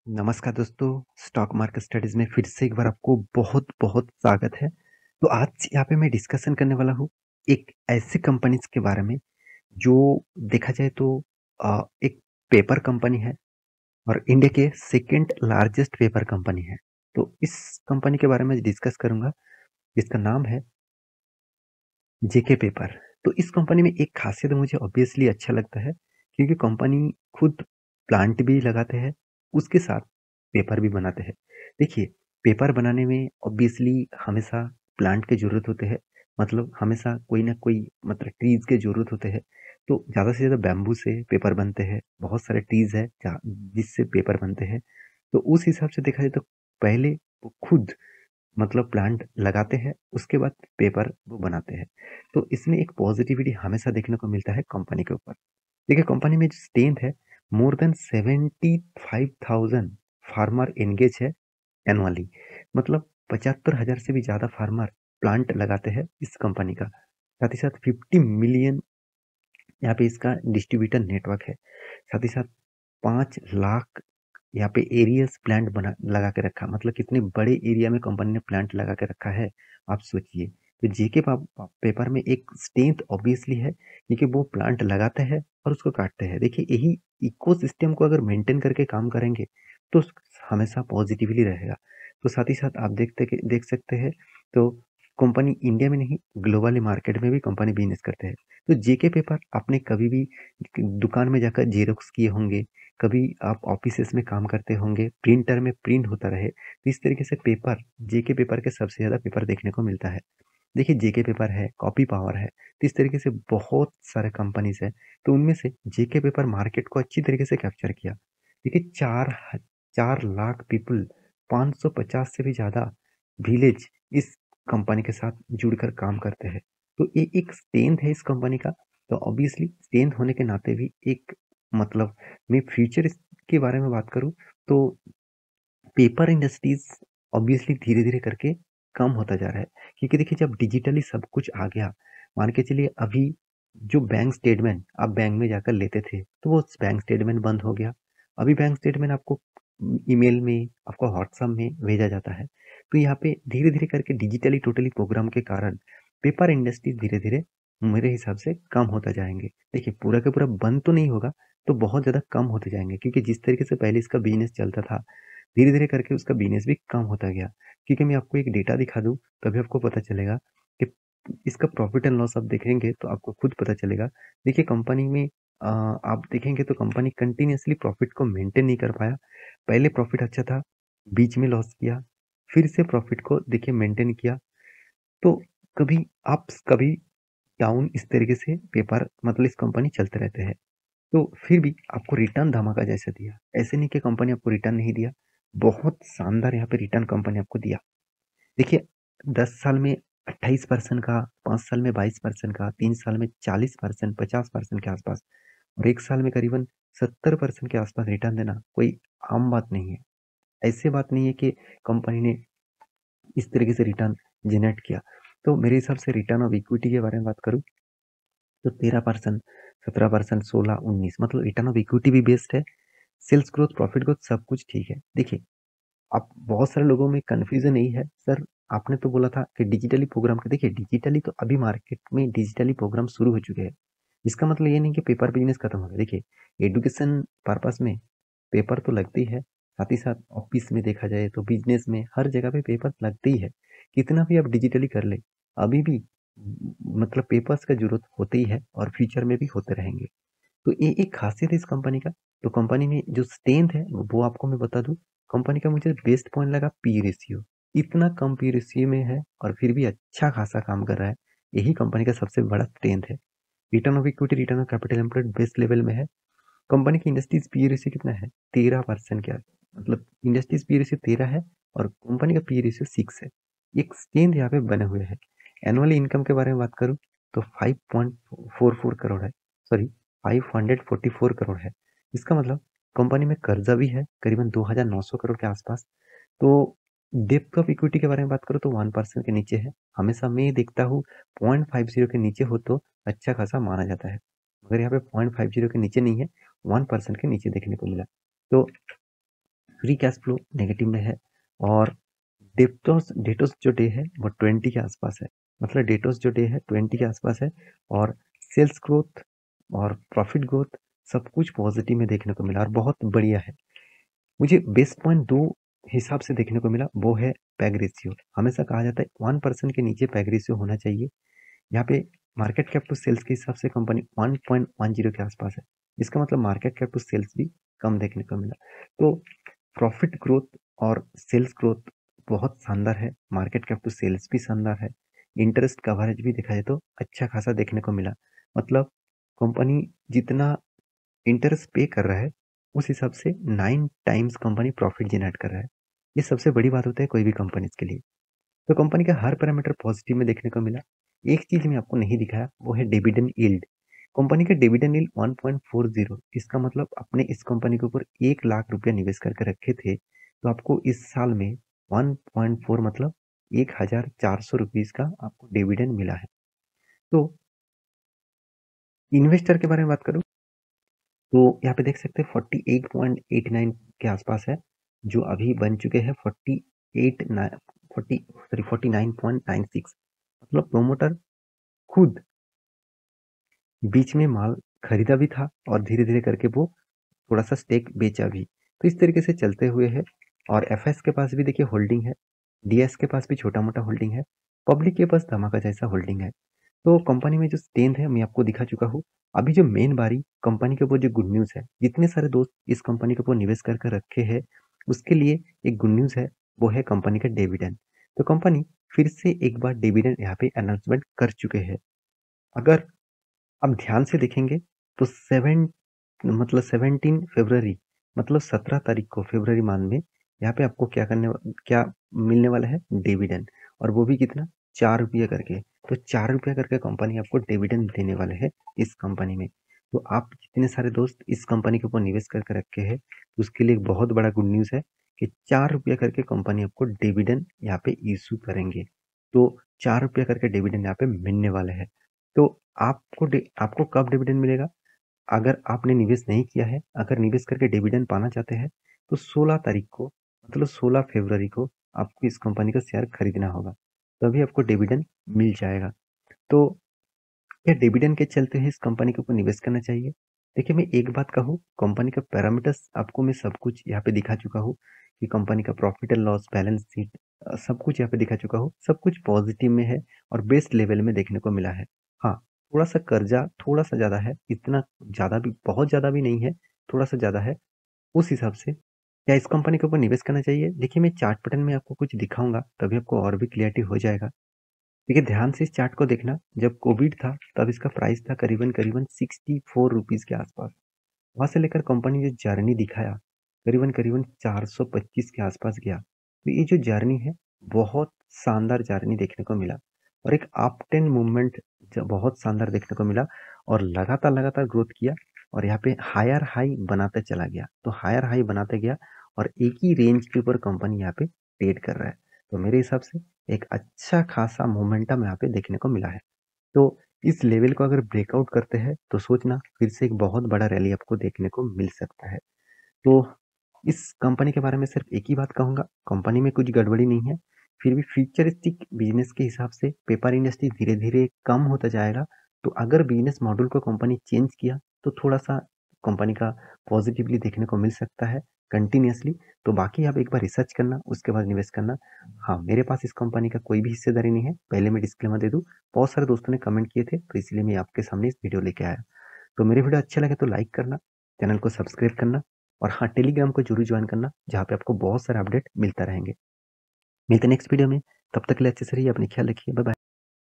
नमस्कार दोस्तों, stock market studies में फिर से एक बार आपको बहुत-बहुत स्वागत है। तो आज यहाँ पे मैं डिस्कशन करने वाला हूँ एक ऐसी कंपनीज़ के बारे में जो देखा जाए तो एक पेपर कंपनी है और इंडिया के सेकंड लार्जेस्ट पेपर कंपनी है। तो इस कंपनी के बारे में डिस्कस करूँगा जिसका नाम है जेके पेपर। तो इस कंपनी में एक खासियत मुझे ऑब्वियसली अच्छा लगता है क्योंकि कंपनी खुद प्लांट भी लगाते हैं, उसके साथ पेपर भी बनाते हैं। देखिए, पेपर बनाने में ऑब्वियसली हमेशा प्लांट की ज़रूरत होते है, मतलब हमेशा कोई ना कोई मतलब ट्रीज़ की ज़रूरत होते है। तो ज़्यादा से ज़्यादा बैम्बू से पेपर बनते हैं, बहुत सारे ट्रीज़ है जहाँ जिससे पेपर बनते हैं। तो उस हिसाब से देखा जाए तो पहले वो खुद मतलब प्लांट लगाते हैं, उसके बाद पेपर वो बनाते हैं। तो इसमें एक पॉजिटिविटी हमेशा देखने को मिलता है कंपनी के ऊपर। देखिए कंपनी में जो स्ट्रेंथ है, मोर देन 75,000 फार्मर एंगेज है एनुअली। मतलब 75,000 से भी ज़्यादा फार्मर प्लांट लगाते हैं इस कंपनी का। साथ ही साथ 50 मिलियन यहाँ पे इसका डिस्ट्रीब्यूटर नेटवर्क है। साथ ही साथ 5 लाख यहाँ पे एरियस प्लांट बना लगा के रखा, मतलब कितने बड़े एरिया में कंपनी ने प्लांट लगा के रखा है, आप सोचिए। तो जेके पेपर में एक स्ट्रेंथ ऑब्वियसली है क्योंकि वो प्लांट लगाते हैं और उसको काटते हैं। देखिए यही इकोसिस्टम को अगर मेंटेन करके काम करेंगे तो हमेशा पॉजिटिवली रहेगा। तो साथ ही साथ आप देख सकते हैं तो कंपनी इंडिया में नहीं ग्लोबली मार्केट में भी कंपनी बिजनेस करते हैं। तो जेके पेपर आपने कभी भी दुकान में जाकर जेरोक्स किए होंगे, कभी आप ऑफिसेस में काम करते होंगे, प्रिंटर में प्रिंट होता रहे, तो इस तरीके से पेपर जेके पेपर के सबसे ज़्यादा पेपर देखने को मिलता है। देखिए जेके पेपर है, कॉपी पावर है, तो इस तरीके से बहुत सारे कंपनीज है, तो उनमें से जेके पेपर मार्केट को अच्छी तरीके से कैप्चर किया। देखिए 4 लाख पीपल, 550 से भी ज़्यादा विलेज इस कंपनी के साथ जुड़कर काम करते हैं। तो ये एक स्ट्रेंथ है इस कंपनी का। तो ऑब्वियसली स्ट्रेंथ होने के नाते भी एक मतलब मैं फ्यूचर के बारे में बात करूँ तो पेपर इंडस्ट्रीज ऑब्वियसली धीरे-धीरे करके कम होता जा रहा है। क्योंकि देखिए जब डिजिटली सब कुछ आ गया, मान के चलिए अभी जो बैंक स्टेटमेंट आप बैंक में जाकर लेते थे, तो वो बैंक स्टेटमेंट बंद हो गया। अभी बैंक स्टेटमेंट आपको ईमेल में, आपको व्हाट्सएप में भेजा जाता है। तो यहाँ पे धीरे-धीरे करके डिजिटली टोटली प्रोग्राम के कारण पेपर इंडस्ट्री धीरे-धीरे मेरे हिसाब से कम होता जाएँगे। देखिए पूरा का पूरा बंद तो नहीं होगा, तो बहुत ज़्यादा कम होते जाएँगे क्योंकि जिस तरीके से पहले इसका बिज़नेस चलता था, धीरे-धीरे करके उसका बिज़नेस भी कम होता गया। क्योंकि मैं आपको एक डेटा दिखा दूँ, तभी आपको पता चलेगा कि इसका प्रॉफ़िट एंड लॉस आप देखेंगे तो आपको खुद पता चलेगा। देखिए कंपनी में आप देखेंगे तो कंपनी कंटीन्यूअसली प्रॉफ़िट को मेंटेन नहीं कर पाया। पहले प्रॉफ़िट अच्छा था, बीच में लॉस किया, फिर से प्रॉफ़िट को देखिए मेंटेन किया। तो कभी अप्स, कभी डाउन इस तरीके से पेपर मतलब इस कंपनी चलते रहते हैं। तो फिर भी आपको रिटर्न धमाका जैसा दिया। ऐसे नहीं कि कंपनी आपको रिटर्न नहीं दिया, बहुत शानदार यहाँ पे रिटर्न कंपनी आपको दिया। देखिए 10 साल में 28% का, 5 साल में 22% का, 3 साल में 40%, 50% के आसपास और 1 साल में करीबन 70% के आसपास रिटर्न देना कोई आम बात नहीं है। ऐसी बात नहीं है कि कंपनी ने इस तरीके से रिटर्न जनरेट किया। तो मेरे हिसाब से रिटर्न ऑफ इक्विटी के बारे में बात करूँ तो 13%, 17%, 16, 19 मतलब रिटर्न ऑफ इक्विटी भी बेस्ट है। सेल्स ग्रोथ, प्रॉफिट ग्रोथ सब कुछ ठीक है। देखिए, अब बहुत सारे लोगों में कन्फ्यूज़न यही है, सर आपने तो बोला था कि डिजिटली प्रोग्राम का देखिए डिजिटली तो अभी मार्केट में डिजिटली प्रोग्राम शुरू हो चुके हैं। इसका मतलब ये नहीं कि पेपर बिज़नेस खत्म हो गया। देखिए, एजुकेशन पर्पज़ में पेपर तो लगते ही है, साथ ही साथ ऑफ़िस में देखा जाए तो बिज़नेस में हर जगह पे पेपर लगते ही है। कितना भी आप डिजिटली कर लें, अभी भी मतलब पेपर्स का ज़रूरत होते ही है और फ्यूचर में भी होते रहेंगे। तो ये एक खासियत है इस कंपनी का। तो कंपनी में जो स्ट्रेंथ है वो आपको मैं बता दूँ, कंपनी का मुझे बेस्ट पॉइंट लगा पी रेशियो। इतना कम पी रेशियो में है और फिर भी अच्छा खासा काम कर रहा है। यही कंपनी का सबसे बड़ा स्ट्रेंथ है। Return of equity, return of capital employed best level में है। कंपनी की इंडस्ट्रीज पी रेशियो कितना है? 13% का, मतलब इंडस्ट्रीज पी रेशियो 13 है और कंपनी का पी रेशियो 6 है। एक स्ट्रेंथ यहाँ पे बने हुए है। एनुअली इनकम के बारे में बात करूँ तो 5.44 करोड़ है, सॉरी 544 करोड़ है। इसका मतलब कंपनी में कर्जा भी है करीबन 2,900 करोड़ के आसपास। तो डेप्थ ऑफ इक्विटी के बारे में बात करूँ तो 1% के नीचे है। हमेशा मैं देखता हूँ 0.50 के नीचे हो तो अच्छा खासा माना जाता है, मगर यहाँ पे 0.50 के नीचे नहीं है, 1% के नीचे देखने को मिला। तो फ्री कैश फ्लो नेगेटिव में है और डेटोस जो डे है वो 20 के आसपास है। मतलब डेटोस जो डे है 20 के आसपास है और सेल्स ग्रोथ और प्रॉफिट ग्रोथ सब कुछ पॉजिटिव में देखने को मिला और बहुत बढ़िया है। मुझे बेस्ट पॉइंट दो हिसाब से देखने को मिला, वो है पैग रेशियो। हमेशा कहा जाता है 1% के नीचे पैग रेशियो होना चाहिए। यहाँ पे मार्केट कैप टू सेल्स के हिसाब से कंपनी 1.10 के आसपास है। इसका मतलब मार्केट कैप टू सेल्स भी कम देखने को मिला। तो प्रॉफिट ग्रोथ और सेल्स ग्रोथ बहुत शानदार है, मार्केट कैप टू सेल्स भी शानदार है, इंटरेस्ट कवरेज भी देखा जाए तो अच्छा खासा देखने को मिला। मतलब कंपनी जितना इंटरेस्ट पे कर रहा है उस हिसाब से 9 टाइम्स कंपनी प्रॉफिट जनरेट कर रहा है। ये सबसे बड़ी बात होता है कोई भी कंपनी के लिए। तो कंपनी का हर पैरामीटर पॉजिटिव में देखने को मिला। एक चीज मैं आपको नहीं दिखाया, वो है डिविडेंड यील्ड। कंपनी का डिविडेंड यील्ड 1.40। इसका मतलब अपने इस कंपनी के ऊपर 1 लाख रुपया निवेश करके रखे थे तो आपको इस साल में 1.4 मतलब 1,400 रुपीज का आपको डिविडेंड मिला है। तो इन्वेस्टर के बारे में बात करूं तो यहाँ पे देख सकते हैं 48.89 के आसपास है, जो अभी बन चुके हैं 49.96। मतलब प्रोमोटर खुद बीच में माल खरीदा भी था और धीरे धीरे करके वो थोड़ा सा स्टेक बेचा भी। तो इस तरीके से चलते हुए है। और एफएस के पास भी देखिए होल्डिंग है, डीएस के पास भी छोटा मोटा होल्डिंग है, पब्लिक के पास धमाका जैसा होल्डिंग है। तो कंपनी में जो स्ट्रेंथ है मैं आपको दिखा चुका हूँ। अभी जो मेन बारी कंपनी के ऊपर जो गुड न्यूज है, जितने सारे दोस्त इस कंपनी के ऊपर निवेश करके रखे हैं उसके लिए एक गुड न्यूज है, वो है कंपनी का डिविडेंड। तो कंपनी फिर से एक बार डिविडेंड यहाँ पे अनाउंसमेंट कर चुके हैं। अगर आप ध्यान से देखेंगे तो 17 फरवरी मतलब 17 तारीख को फरवरी माह में यहाँ पे आपको क्या मिलने वाला है, डिविडेंड। और वो भी कितना, 4 रुपया करके। तो 4 रुपया करके कंपनी आपको डिविडेंड देने वाले है इस कंपनी में। तो आप जितने सारे दोस्त इस कंपनी के ऊपर निवेश करके रखे हैं उसके लिए एक बहुत बड़ा गुड न्यूज है कि 4 रुपया करके कंपनी आपको डिविडेंड यहाँ पे इशू करेंगे। तो 4 रुपया करके डिविडेंड यहाँ पे मिलने वाले हैं। तो आपको कब डिविडेंड मिलेगा, अगर आपने निवेश नहीं किया है, अगर निवेश करके डिविडेंड पाना चाहते हैं तो 16 तारीख को मतलब 16 फरवरी को आपको इस कंपनी का शेयर खरीदना होगा, तभी आपको डिविडेंड मिल जाएगा। तो क्या डिविडेंड के चलते हैं इस कंपनी के ऊपर निवेश करना चाहिए। देखिए मैं एक बात कहूँ, कंपनी का पैरामीटर्स आपको मैं सब कुछ यहाँ पे दिखा चुका हूँ कि कंपनी का profit and loss, balance sheet, सब कुछ यहाँ पे दिखा चुका हूँ। सब कुछ पॉजिटिव में है और बेस्ट लेवल में देखने को मिला है। हाँ, थोड़ा सा कर्जा थोड़ा सा ज्यादा है, इतना ज्यादा भी बहुत ज्यादा भी नहीं है, थोड़ा सा ज्यादा है। उस हिसाब से क्या इस कंपनी के ऊपर निवेश करना चाहिए। देखिए मैं चार्ट पैटर्न में आपको कुछ दिखाऊंगा तभी आपको और भी क्लियरिटी हो जाएगा। देखिए ध्यान से इस चार्ट को देखना, जब कोविड था तब इसका प्राइस था करीबन करीबन 64 रुपीज के आसपास। वहां से लेकर कंपनी जो जर्नी दिखाया करीबन करीबन 425 के आसपास गया। तो ये जो जर्नी है बहुत शानदार जर्नी देखने को मिला और एक अप टेन मूवमेंट बहुत शानदार देखने को मिला और लगातार लगातार ग्रोथ किया और यहाँ पे हायर हाई बनाते चला गया। तो हायर हाई बनाते गया और एक ही रेंज के ऊपर कंपनी यहाँ पे ट्रेड कर रहा है। तो मेरे हिसाब से एक अच्छा खासा मोमेंटम यहाँ पे देखने को मिला है। तो इस लेवल को अगर ब्रेकआउट करते हैं तो सोचना फिर से एक बहुत बड़ा रैली आपको देखने को मिल सकता है। तो इस कंपनी के बारे में सिर्फ एक ही बात कहूंगा, कंपनी में कुछ गड़बड़ी नहीं है, फिर भी फ्यूचरिस्टिक बिजनेस के हिसाब से पेपर इंडस्ट्री धीरे धीरे कम होता जाएगा। तो अगर बिजनेस मॉडल को कंपनी चेंज किया तो थोड़ा सा कंपनी का पॉजिटिवली देखने को मिल सकता है कंटिन्यूसली। तो बाकी आप एक बार रिसर्च करना उसके बाद निवेश करना। हाँ, मेरे पास इस कंपनी का कोई भी हिस्सेदारी नहीं है, पहले मैं डिस्क्लेमर दे दूं। बहुत सारे दोस्तों ने कमेंट किए थे तो इसलिए मैं आपके सामने इस वीडियो लेके आया। तो मेरी वीडियो अच्छा लगे तो लाइक करना, चैनल को सब्सक्राइब करना और हाँ, टेलीग्राम को जरूर ज्वाइन करना जहाँ पे आपको बहुत सारे अपडेट मिलता रहेंगे। मिलते हैं नेक्स्ट वीडियो में, तब तक के लिए अच्छे से रहिए, अपनी ख्याल रखिए, बाय बाय।